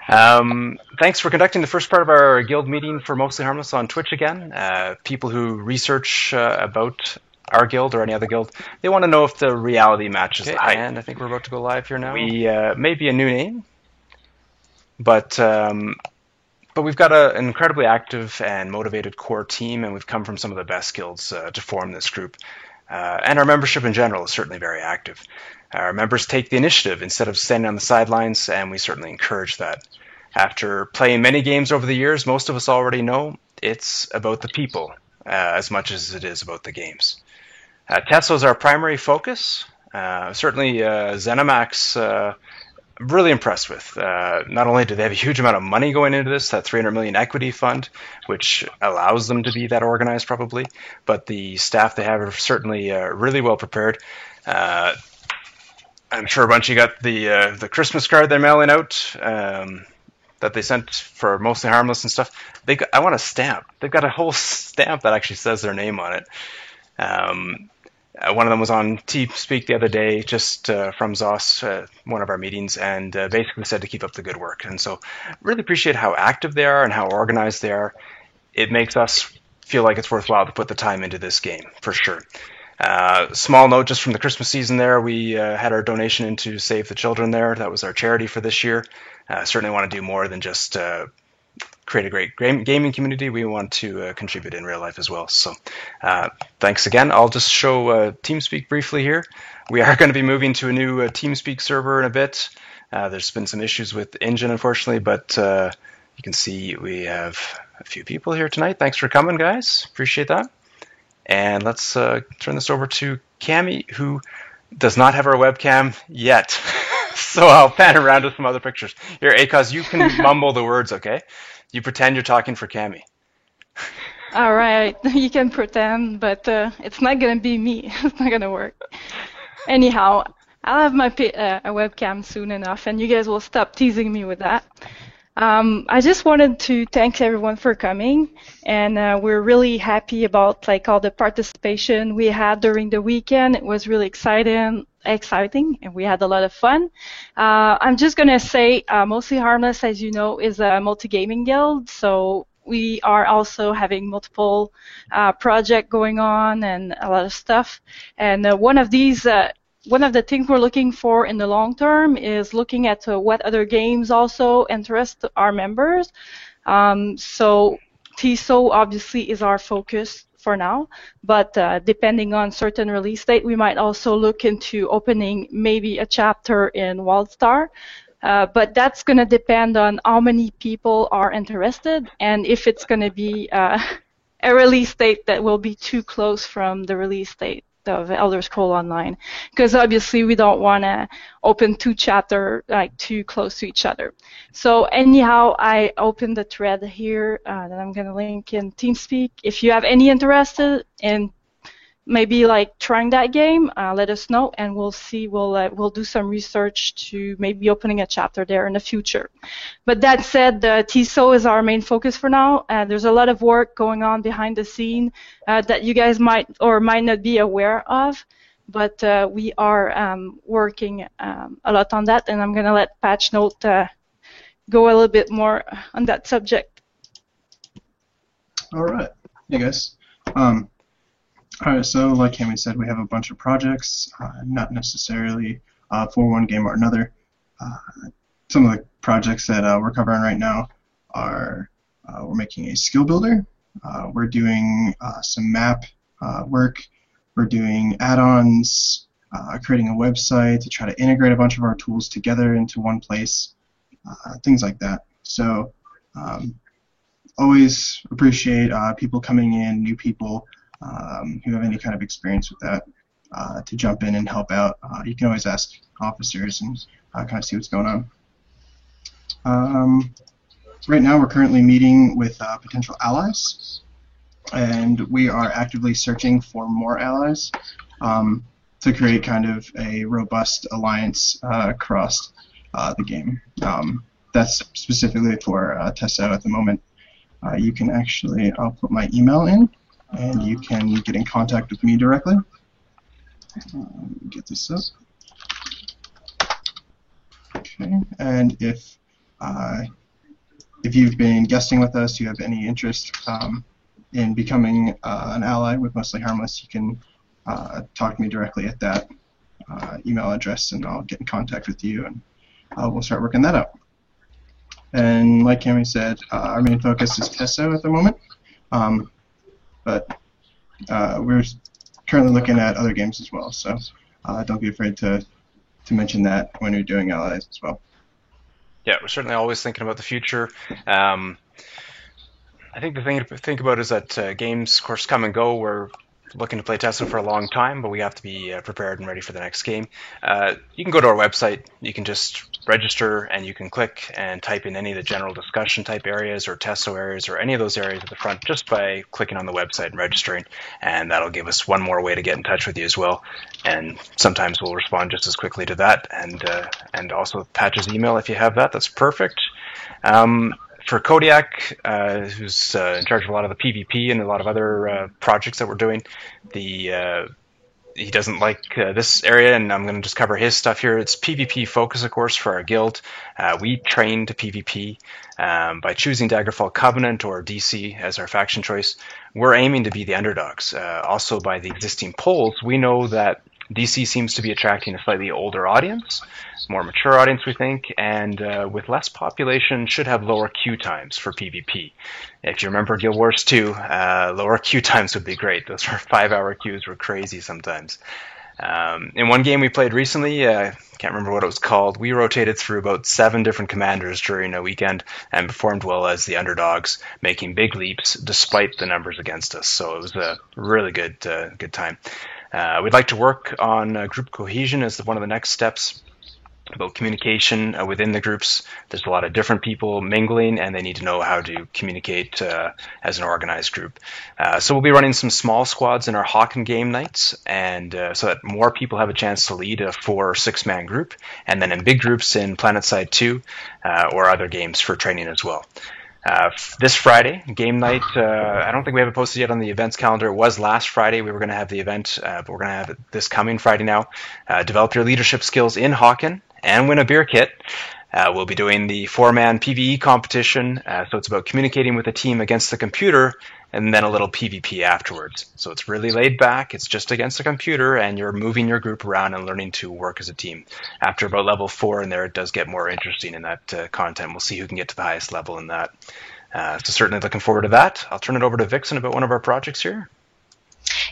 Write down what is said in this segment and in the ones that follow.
Thanks for conducting the first part of our guild meeting for Mostly Harmless on Twitch again. People who research about our guild or any other guild, they want to know if the reality matches the hype. And I think we're about to go live here now. We may be a new name, but we've got an incredibly active and motivated core team, and we've come from some of the best guilds to form this group. And our membership in general is certainly very active. Our members take the initiative instead of standing on the sidelines, and we certainly encourage that. After playing many games over the years, most of us already know it's about the people as much as it is about the games. Tesso is our primary focus. Certainly ZeniMax, I'm really impressed with. Not only do they have a huge amount of money going into this, that 300 million equity fund, which allows them to be that organized probably, but the staff they have are certainly really well prepared. I'm sure a bunch of you got the Christmas card they're mailing out that they sent for Mostly Harmless and stuff. I want a stamp. They've got a whole stamp that actually says their name on it. One of them was on TeamSpeak the other day, just from ZOS, one of our meetings, and basically said to keep up the good work. And so really appreciate how active they are and how organized they are. It makes us feel like it's worthwhile to put the time into this game, for sure. Small note just from the Christmas season there, we had our donation into Save the Children there. That was our charity for this year. Certainly want to do more than just create a great gaming community. We want to contribute in real life as well. So thanks again. I'll just show TeamSpeak briefly here. We are going to be moving to a new TeamSpeak server in a bit. There's been some issues with the engine, unfortunately, but you can see we have a few people here tonight. Thanks for coming, guys. Appreciate that. And let's turn this over to Cami, who does not have our webcam yet. So I'll pan around to some other pictures. Here, Akaz, you can mumble the words, okay? You pretend you're talking for Cami. All right, you can pretend, but it's not going to be me. It's not going to work. Anyhow, I'll have my a webcam soon enough, and you guys will stop teasing me with that. I just wanted to thank everyone for coming, and we're really happy about all the participation we had during the weekend. It was really exciting, and we had a lot of fun. I'm just gonna say, Mostly Harmless, as you know, is a multi-gaming guild, so we are also having multiple projects going on and a lot of stuff. And one of the things we're looking for in the long term is looking at what other games also interest our members. So TESO obviously is our focus for now, but depending on certain release date, we might also look into opening maybe a chapter in WildStar. But that's going to depend on how many people are interested and if it's going to be a release date that will be too close from the release date of Elder Scrolls Online, because obviously we don't want to open two chapters too close to each other. So anyhow, I opened the thread here that I'm going to link in TeamSpeak. If you have any interest in maybe trying that game, let us know, and we'll see. We'll do some research to maybe opening a chapter there in the future. But that said, the TESO is our main focus for now. There's a lot of work going on behind the scene that you guys might or might not be aware of, but we are working a lot on that, and I'm going to let Patchnote go a little bit more on that subject. All right. Hey, guys. All right, so like Cami said, we have a bunch of projects, not necessarily for one game or another. Some of the projects that we're covering right now are we're making a skill builder, we're doing some map work, we're doing add-ons, creating a website to try to integrate a bunch of our tools together into one place, things like that. So always appreciate people coming in, new people, who have any kind of experience with that, to jump in and help out. You can always ask officers and kind of see what's going on. Right now we're currently meeting with potential allies, and we are actively searching for more allies to create kind of a robust alliance across the game. That's specifically for Tesso at the moment. You can actually, I'll put my email in, and you can get in contact with me directly. Get this up. Okay, and if If you've been guesting with us, you have any interest in becoming an ally with Mostly Harmless, you can talk to me directly at that email address, and I'll get in contact with you, and we'll start working that out. And like Cami said, our main focus is Tesso at the moment, but we're currently looking at other games as well, so don't be afraid to mention that when you're doing allies as well. Yeah, we're certainly always thinking about the future. I think the thing to think about is that games, of course, come and go. We're looking to play Tesso for a long time, but we have to be prepared and ready for the next game. You can go to our website. You can just register, and you can click and type in any of the general discussion type areas or Tesso areas or any of those areas at the front just by clicking on the website and registering, and that'll give us one more way to get in touch with you as well. And sometimes we'll respond just as quickly to that, and also Patch's email if you have that. That's perfect. For Kodiak, who's in charge of a lot of the PvP and a lot of other projects that we're doing, he doesn't like this area, and I'm going to just cover his stuff here. It's PvP focus, of course, for our guild. We train to PvP by choosing Daggerfall Covenant or DC as our faction choice. We're aiming to be the underdogs. Also, by the existing polls, we know that DC seems to be attracting a slightly older audience, more mature audience, we think, and with less population should have lower queue times for PvP. If you remember Guild Wars 2, lower queue times would be great. Those 5-hour queues were crazy sometimes. In one game we played recently, I can't remember what it was called, we rotated through about 7 different commanders during a weekend and performed well as the underdogs, making big leaps despite the numbers against us. So it was a really good time. We'd like to work on group cohesion as one of the next steps. About communication within the groups. There's a lot of different people mingling, and they need to know how to communicate as an organized group. So we'll be running some small squads in our Hawken game nights, and so that more people have a chance to lead a 4 or 6-man group, and then in big groups in PlanetSide 2 or other games for training as well. This Friday, game night, I don't think we have it posted yet on the events calendar. It was last Friday. We were going to have the event, but we're going to have it this coming Friday now. Develop your leadership skills in Hawken and win a beer kit. We'll be doing the 4-man PvE competition, so it's about communicating with a team against the computer, and then a little PvP afterwards. So it's really laid back, it's just against the computer, and you're moving your group around and learning to work as a team. After about level 4 in there, it does get more interesting in that content. We'll see who can get to the highest level in that. So certainly looking forward to that. I'll turn it over to Vixen about one of our projects here.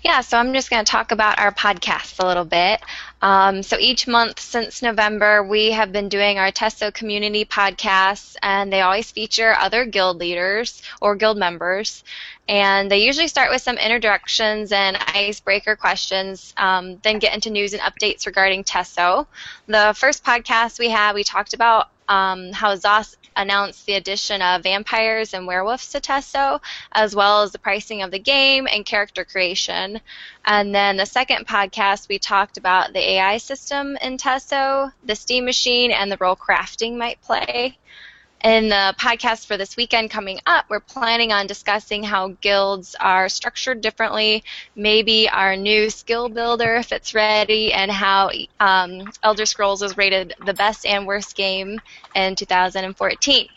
Yeah, so I'm just going to talk about our podcast a little bit. So each month since November, we have been doing our Tesso community podcasts, and they always feature other guild leaders or guild members. And they usually start with some introductions and icebreaker questions, then get into news and updates regarding Tesso. The first podcast we talked about how ZOS announced the addition of vampires and werewolves to Tesso, as well as the pricing of the game and character creation. And then the second podcast, we talked about the AI system in Tesso, the Steam machine, and the role crafting might play. In the podcast for this weekend coming up, we're planning on discussing how guilds are structured differently, maybe our new skill builder if it's ready, and how Elder Scrolls was rated the best and worst game in 2014.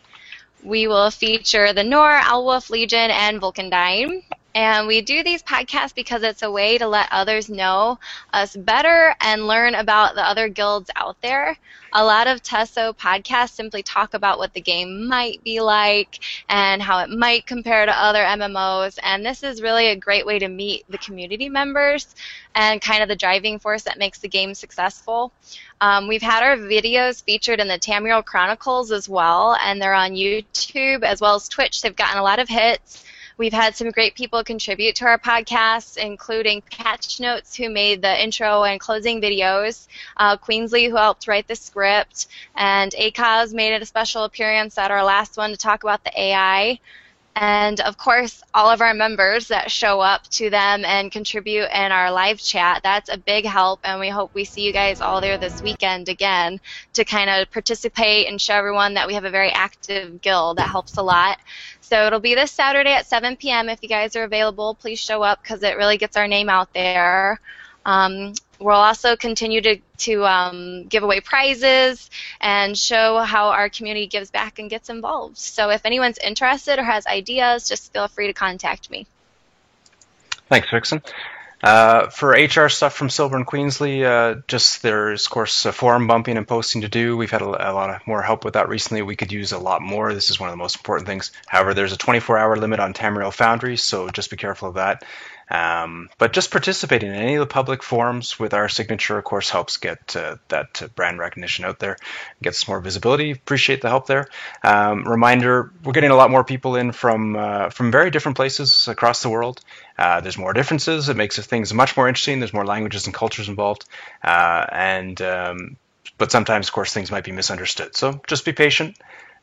We will feature the Nor, Owlwolf Legion, and Vulcandine. And we do these podcasts because it's a way to let others know us better and learn about the other guilds out there. A lot of Tesso podcasts simply talk about what the game might be like and how it might compare to other MMOs. And this is really a great way to meet the community members and kind of the driving force that makes the game successful. We've had our videos featured in the Tamriel Chronicles as well, and they're on YouTube as well as Twitch. They've gotten a lot of hits. We've had some great people contribute to our podcasts, including Patch Notes, who made the intro and closing videos, Queensley, who helped write the script, and ACOS made a special appearance at our last one to talk about the AI. And, of course, all of our members that show up to them and contribute in our live chat. That's a big help, and we hope we see you guys all there this weekend again to kind of participate and show everyone that we have a very active guild. That helps a lot. So it'll be this Saturday at 7 p.m. If you guys are available, please show up because it really gets our name out there. We'll also continue to give away prizes and show how our community gives back and gets involved. So if anyone's interested or has ideas, just feel free to contact me. Thanks, Vixen. For HR stuff from Silver and Queensley, just there's, of course, forum bumping and posting to do. We've had a lot of more help with that recently. We could use a lot more. This is one of the most important things. However, there's a 24-hour limit on Tamriel Foundry, so just be careful of that. But just participating in any of the public forums with our signature, of course, helps get that brand recognition out there, gets more visibility. Appreciate the help there. Reminder, we're getting a lot more people in from very different places across the world. There's more differences. It makes things much more interesting. There's more languages and cultures involved. But sometimes, of course, things might be misunderstood. So just be patient.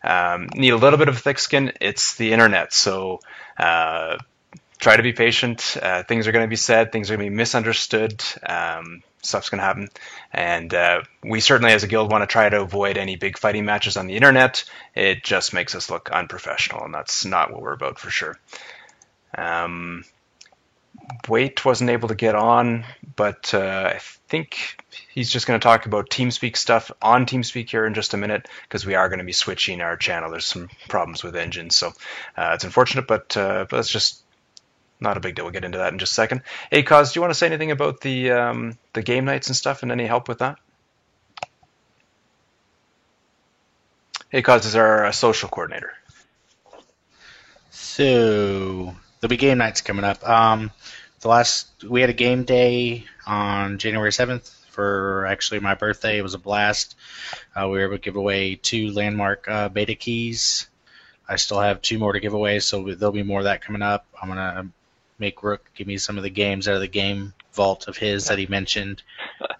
Need a little bit of thick skin. It's the internet. So try to be patient. Things are going to be said. Things are going to be misunderstood. Stuff's going to happen. And we certainly, as a guild, want to try to avoid any big fighting matches on the internet. It just makes us look unprofessional, and that's not what we're about for sure. Wait wasn't able to get on, but I think he's just going to talk about TeamSpeak stuff on TeamSpeak here in just a minute, because we are going to be switching our channel. There's some problems with engines, so it's unfortunate, but that's just not a big deal. We'll get into that in just a second. Hey, Kaz, do you want to say anything about the game nights and stuff, and any help with that? Hey, Kaz is our social coordinator. So there'll be game nights coming up. We had a game day on January 7th for actually my birthday. It was a blast. We were able to give away 2 landmark beta keys. I still have 2 more to give away, so there'll be more of that coming up. I'm gonna make Rook give me some of the games out of the game vault of his that he mentioned.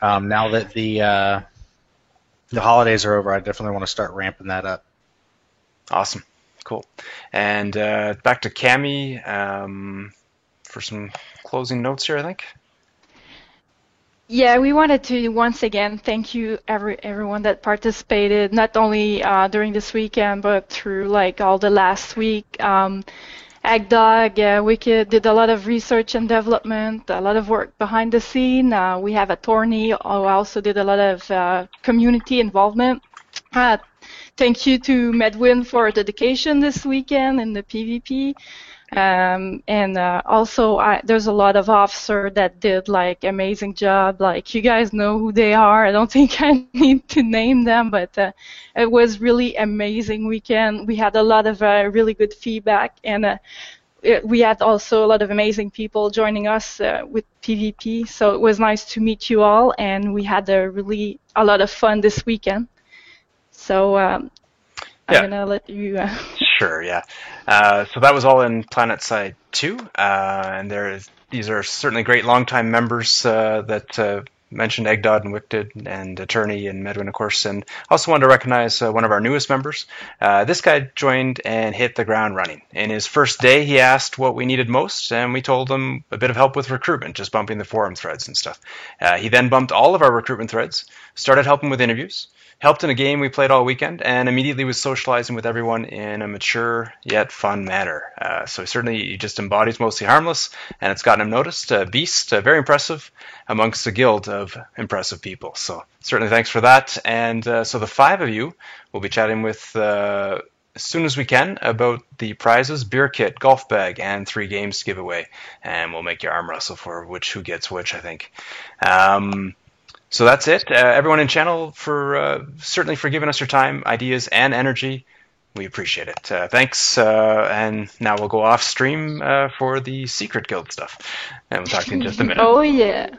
Now that the holidays are over, I definitely want to start ramping that up. Awesome. Cool. And back to Cami for some closing notes here, I think. Yeah, we wanted to once again thank you everyone that participated, not only during this weekend, but through like all the last week. AgDog, Wicked did a lot of research and development, a lot of work behind the scene. We have Attorney who also did a lot of community involvement. Thank you to Medwin for dedication this weekend in the PvP. Also, there's a lot of officers that did like amazing job. Like you guys know who they are. I don't think I need to name them, but it was really amazing weekend. We had a lot of really good feedback, and we had also a lot of amazing people joining us with PvP. So it was nice to meet you all, and we had a lot of fun this weekend. So I'm gonna let you. Sure, yeah. So that was all in PlanetSide 2, and these are certainly great longtime members that mentioned Eggdod and Wicked and Attorney and Medwin, of course, and also wanted to recognize one of our newest members. This guy joined and hit the ground running. In his first day, he asked what we needed most, and we told him a bit of help with recruitment, just bumping the forum threads and stuff. He then bumped all of our recruitment threads, started helping with interviews, helped in a game we played all weekend, and immediately was socializing with everyone in a mature yet fun manner. So certainly he just embodies Mostly Harmless, and it's gotten him noticed. Beast, very impressive amongst a guild of impressive people. So certainly thanks for that. And so the 5 of you will be chatting with as soon as we can about the prizes, beer kit, golf bag, and 3 games to give away. And we'll make you arm wrestle for who gets which, I think. So that's it. Everyone in channel, certainly for giving us your time, ideas, and energy. We appreciate it. Thanks. And now we'll go off stream for the Secret Guild stuff. And we'll talk to you in just a minute. Oh, yeah.